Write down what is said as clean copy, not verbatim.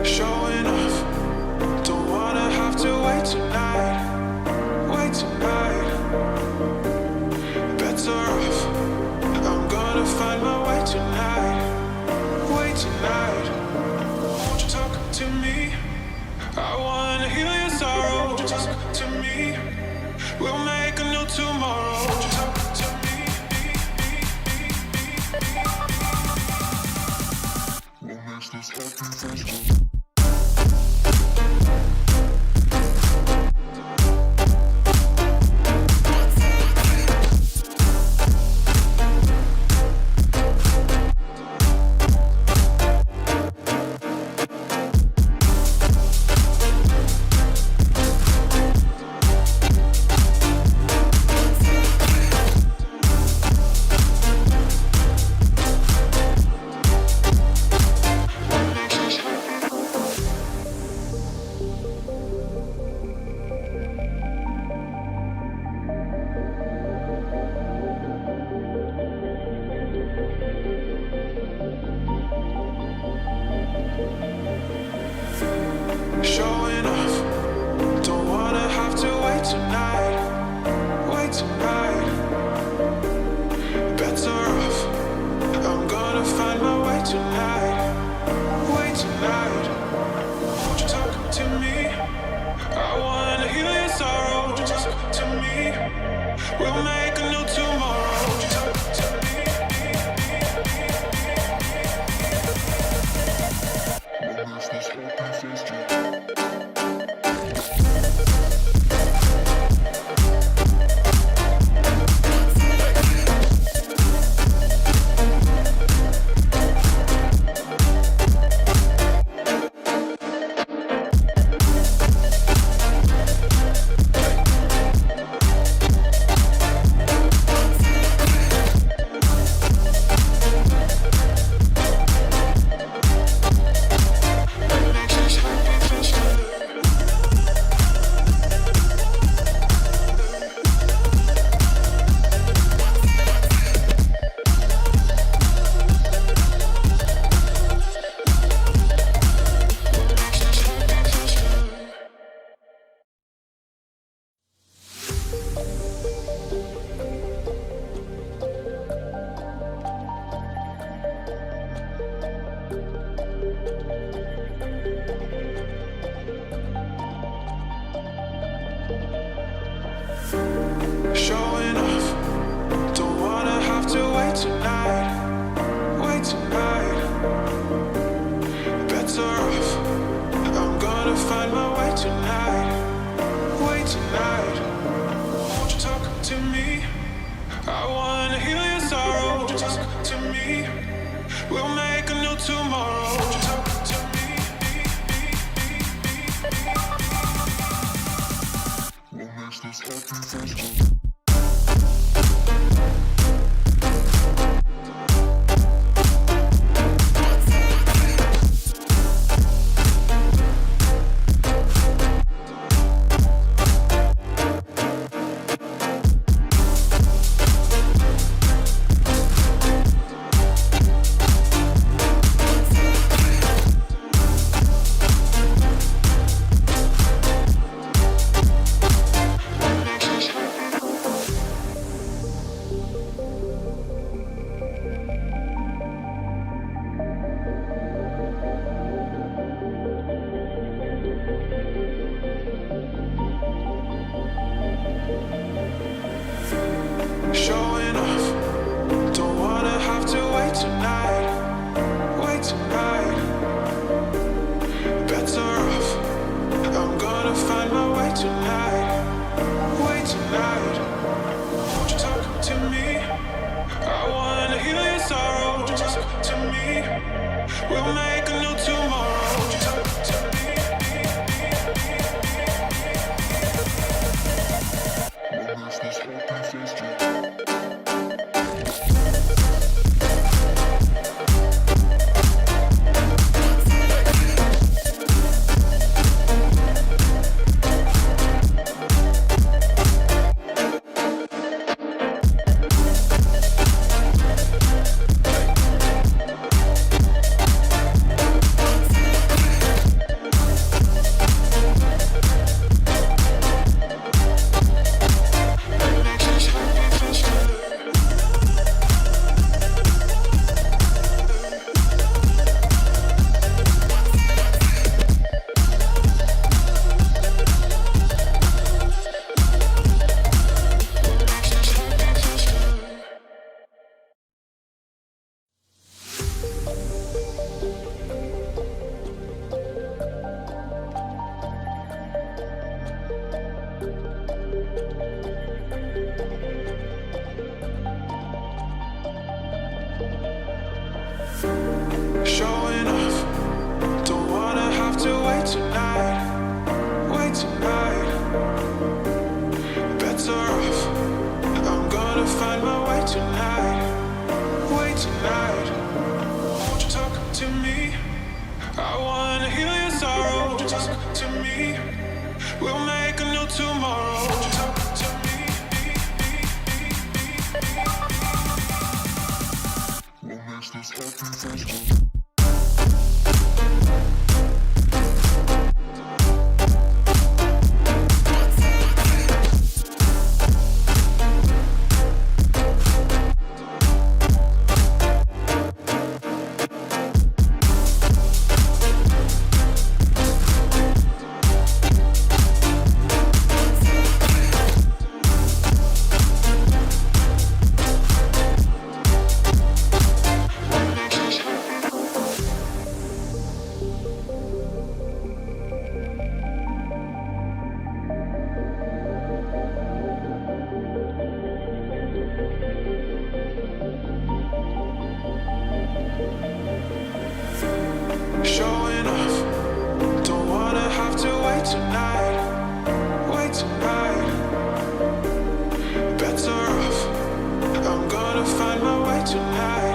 Showing off, don't wanna have to wait tonight. Wait tonight, better off. I'm gonna find my way tonight. Wait tonight, won't you talk to me? I wanna heal your sorrow. Won't you talk to me? We'll make a new tomorrow. Won't you talk to me? What makes this happy face? Showing off, don't wanna have to wait tonight. Wait tonight, better off. I'm gonna find my way tonight. Wait tonight, won't you talk to me? I wanna heal your sorrow. Won't you talk to me? We'll make a new tomorrow. Won't you talk to me? What makes this happy face? Showing off, don't wanna have to wait tonight. Wait tonight, better off. I'm gonna find my way tonight. Wait tonight, won't you talk to me? I wanna heal your sorrow. Won't you talk to me? We'll make a new tomorrow. Won't you talk to me? What makes this happy face? What makes this happy? talk to me? We'll make a new tomorrow. Won't you talk to me? What makes this happy face? Showing off, don't wanna have to wait tonight, wait tonight. Better off, I'm gonna find my way tonight.